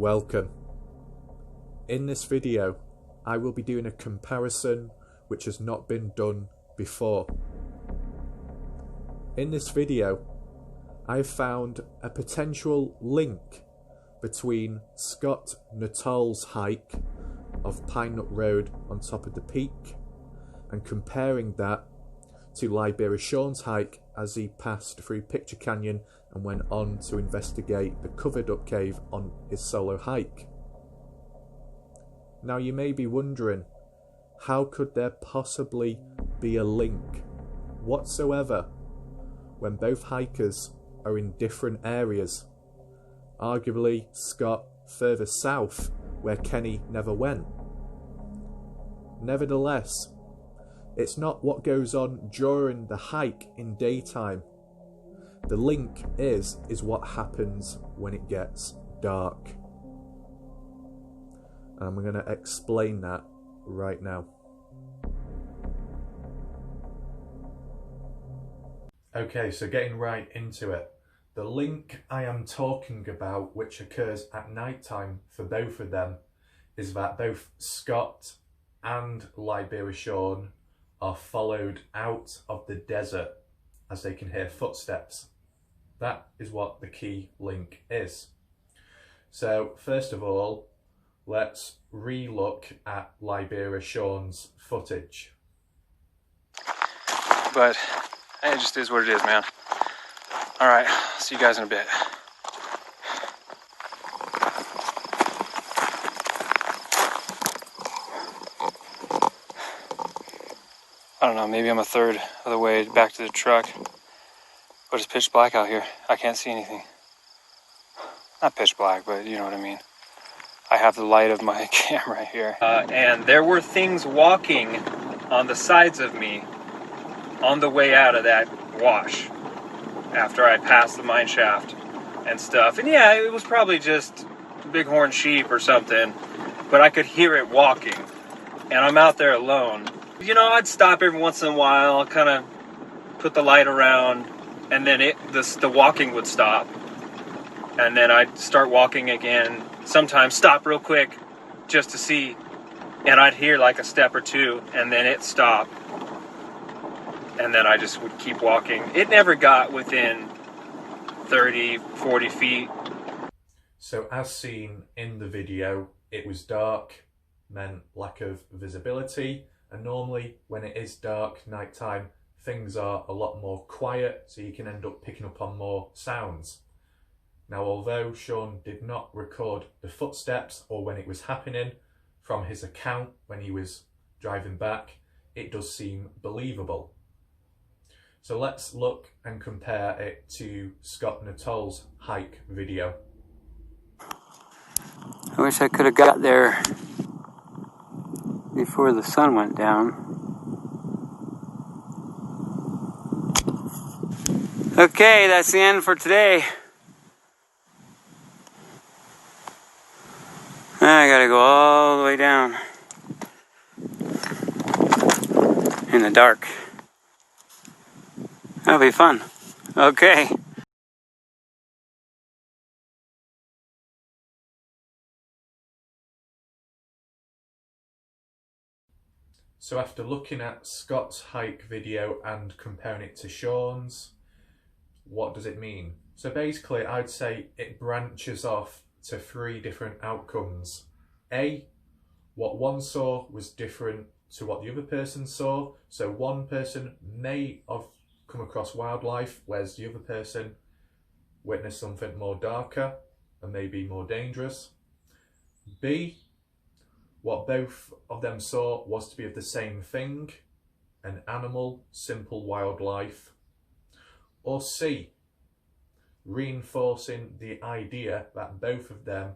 Welcome. In this video, I will be doing a comparison which has not been done before. In this video, I have found a potential link between Scott Nuttall's hike of Pine Nut Road on top of the peak and comparing that to Libera'Sean's hike as he passed through Picture Canyon and went on to investigate the covered up cave on his solo hike. Now you may be wondering, how could there possibly be a link whatsoever when both hikers are in different areas? Arguably Scott further south where Kenny never went. Nevertheless, it's not what goes on during the hike in daytime. The link is what happens when it gets dark. And I'm going to explain that right now. Okay, so getting right into it. The link I am talking about, which occurs at night time for both of them, is that both Scott and Libera'Sean are followed out of the desert as they can hear footsteps. That is what the key link is. So first of all, let's re-look at Libera'Sean's footage. But it just is what it is, man. All right, see you guys in a bit. I don't know, maybe I'm a third of the way back to the truck, but it's pitch black out here. I can't see anything. Not pitch black, but you know what I mean. I have the light of my camera here. And there were things walking on the sides of me on the way out of that wash after I passed the mine shaft and stuff. And yeah, it was probably just bighorn sheep or something, but I could hear it walking. And I'm out there alone. You know, I'd stop every once in a while, kind of put the light around, and then the walking would stop. And then I'd start walking again, sometimes stop real quick just to see, and I'd hear like a step or two, and then it stopped. And then I just would keep walking. It never got within 30, 40 feet. So as seen in the video, it was dark, meant lack of visibility. And normally when it is dark, nighttime, things are a lot more quiet, so you can end up picking up on more sounds. Now, although Sean did not record the footsteps or when it was happening, from his account when he was driving back, it does seem believable. So let's look and compare it to Scott Nuttall's hike video. I wish I could have got there before the sun went down. Okay, that's the end for today. I gotta go all the way down in the dark. That'll be fun. Okay. So after looking at Scott's hike video and comparing it to Sean's, what does it mean? So basically I'd say it branches off to three different outcomes. A, what one saw was different to what the other person saw. So one person may have come across wildlife, whereas the other person witnessed something more darker and maybe more dangerous. B, what both of them saw was to be of the same thing, an animal, simple wildlife. Or C, reinforcing the idea that both of them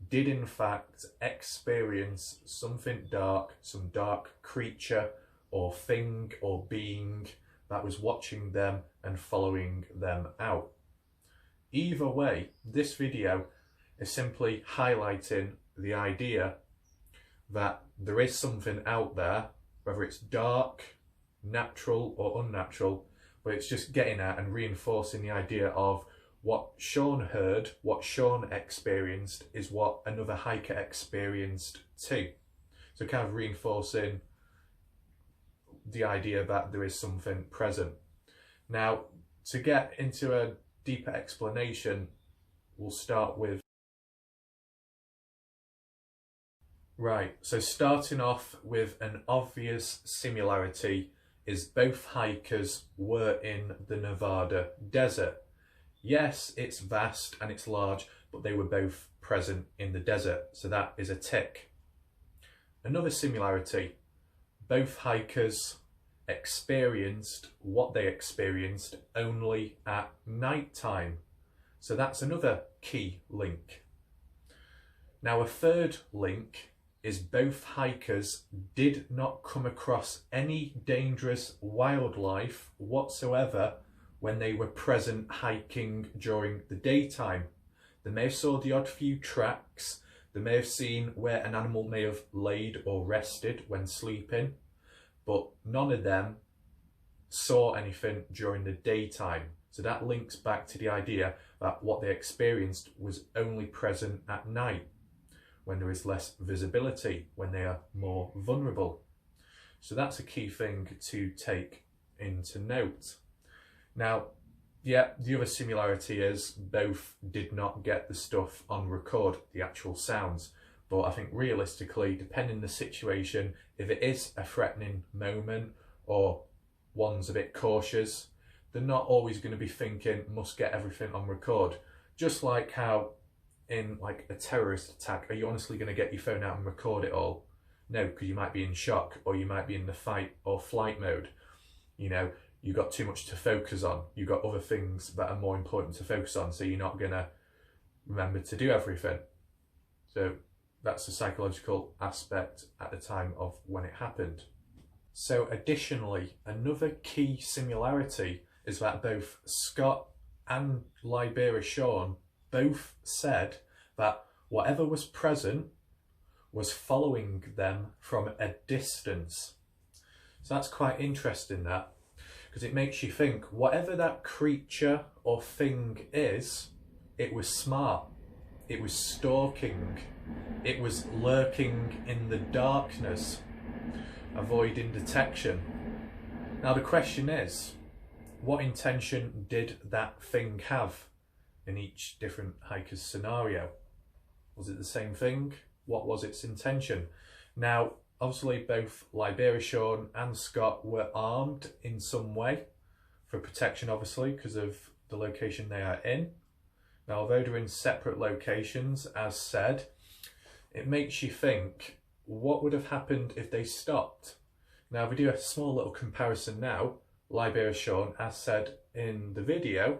did in fact experience something dark, some dark creature or thing or being that was watching them and following them out. Either way, this video is simply highlighting the idea that there is something out there, whether it's dark, natural or unnatural, but it's just getting at and reinforcing the idea of what Sean heard, what Sean experienced, is what another hiker experienced too. So kind of reinforcing the idea that there is something present. Now, to get into a deeper explanation, we'll start with... Right, so starting off with an obvious similarity is both hikers were in the Nevada desert. Yes, it's vast and it's large, but they were both present in the desert, so that is a tick. Another similarity, both hikers experienced what they experienced only at night time, so that's another key link. Now, a third link is both hikers did not come across any dangerous wildlife whatsoever when they were present hiking during the daytime. They may have saw the odd few tracks, they may have seen where an animal may have laid or rested when sleeping, but none of them saw anything during the daytime. So that links back to the idea that what they experienced was only present at night, when there is less visibility, when they are more vulnerable. So that's a key thing to take into note. Now, yeah, the other similarity is both did not get the stuff on record, the actual sounds. But I think realistically, depending on the situation, if it is a threatening moment or one's a bit cautious, they're not always going to be thinking, must get everything on record. Just like how in like a terrorist attack, are you honestly going to get your phone out and record it all? No, because you might be in shock, or you might be in the fight or flight mode. You know, you've got too much to focus on. You've got other things that are more important to focus on, so you're not going to remember to do everything. So that's a psychological aspect at the time of when it happened. So additionally, another key similarity is that both Scott and Libera'Sean both said that whatever was present was following them from a distance. So that's quite interesting, that, because it makes you think, whatever that creature or thing is, it was smart, it was stalking, it was lurking in the darkness, avoiding detection. Now the question is, what intention did that thing have in each different hiker's scenario? Was it the same thing? What was its intention? Now, obviously both Libera'Sean and Scott were armed in some way for protection, obviously, because of the location they are in. Now, although they're in separate locations, as said, it makes you think, what would have happened if they stopped? Now, if we do a small little comparison now, Libera'Sean, as said in the video,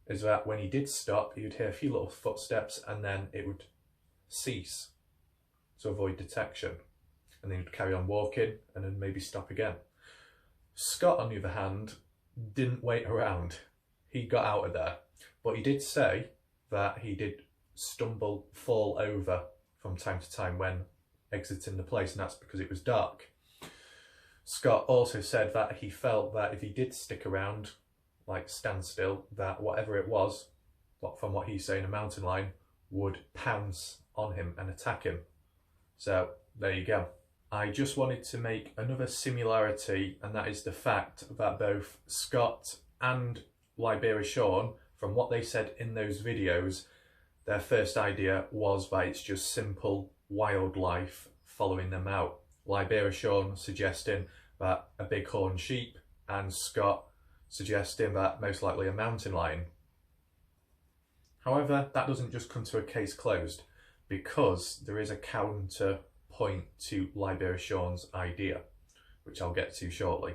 is that when he did stop, you'd hear a few little footsteps and then it would cease to avoid detection. And then he'd carry on walking and then maybe stop again. Scott, on the other hand, didn't wait around. He got out of there. But he did say that he did stumble, fall over from time to time when exiting the place, and that's because it was dark. Scott also said that he felt that if he did stick around, like stand still, that whatever it was, from what he's saying, a mountain lion, would pounce on him and attack him. So there you go. I just wanted to make another similarity, and that is the fact that both Scott and Libera'Sean, from what they said in those videos, their first idea was that it's just simple wildlife following them out. Libera'Sean suggesting that a bighorn sheep, and Scott suggesting that most likely a mountain lion. However, that doesn't just come to a case closed, because there is a counter point to Libera'Sean's idea, which I'll get to shortly.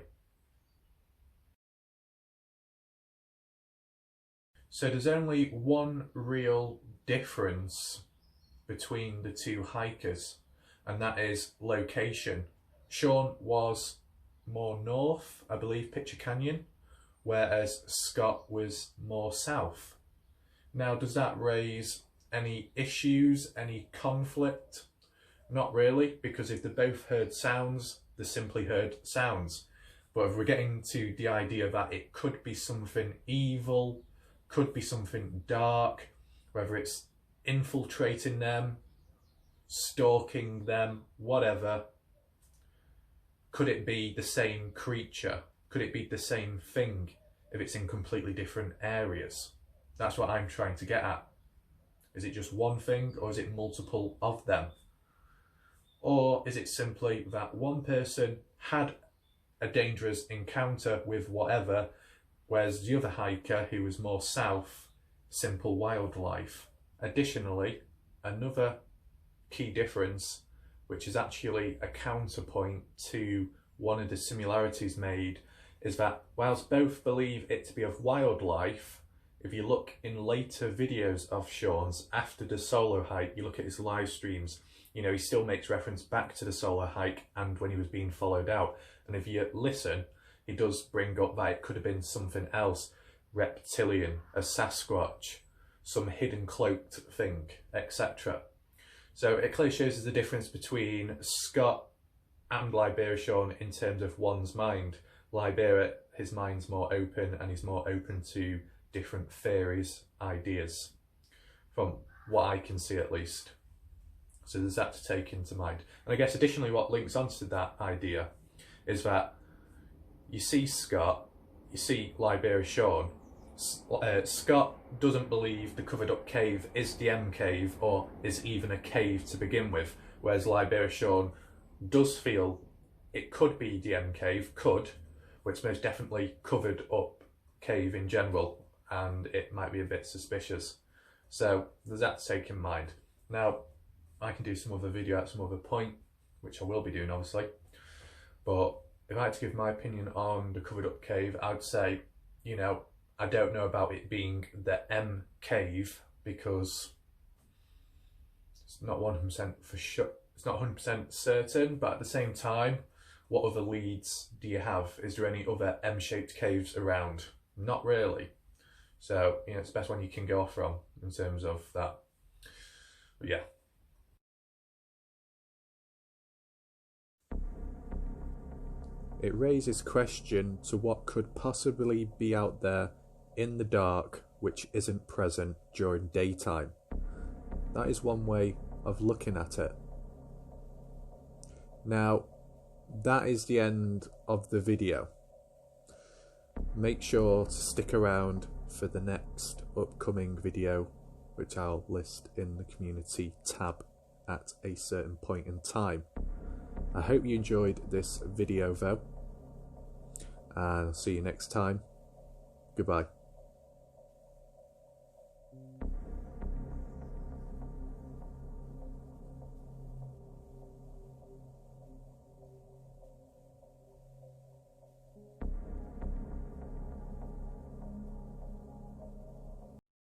So there's only one real difference between the two hikers, and that is location. Sean was more north, I believe, Picture Canyon, whereas Scott was more south. Now, does that raise any issues, any conflict? Not really, because if they both heard sounds, they simply heard sounds. But if we're getting to the idea that it could be something evil, Could be something dark, whether it's infiltrating them, stalking them, whatever. Could it be the same creature? Could it be the same thing if it's in completely different areas? That's what I'm trying to get at. Is it just one thing, or is it multiple of them? Or is it simply that one person had a dangerous encounter with whatever, whereas the other hiker, who was more south, simple wildlife? Additionally, another key difference, which is actually a counterpoint to one of the similarities made, is that whilst both believe it to be of wildlife, if you look in later videos of Sean's after the solo hike, you look at his live streams, you know, he still makes reference back to the solo hike and when he was being followed out. And if you listen, he does bring up that it could have been something else, reptilian, a Sasquatch, some hidden cloaked thing, etc. So it clearly shows us the difference between Scott and Libera'Sean in terms of one's mind. Libera, his mind's more open and he's more open to different theories, ideas, from what I can see at least. So there's that to take into mind. And I guess additionally what links onto that idea is that you see Scott, you see Libera'Sean. Scott doesn't believe the covered up cave is the M cave or is even a cave to begin with, whereas Libera'Sean does feel it could be the M cave, which most definitely covered up cave in general, and it might be a bit suspicious. So there's that to take in mind. Now, I can do some other video at some other point, which I will be doing obviously, but if I had to give my opinion on the covered up cave, I'd say, you know, I don't know about it being the M cave because it's not 100% for sure. It's not 100% certain, but at the same time, what other leads do you have? Is there any other M-shaped caves around? Not really. So, you know, it's the best one you can go off from in terms of that. But yeah. It raises question to what could possibly be out there in the dark which isn't present during daytime. That is one way of looking at it. Now, that is the end of the video. Make sure to stick around for the next upcoming video, which I'll list in the community tab at a certain point in time. I hope you enjoyed this video though, and I'll see you next time. Goodbye.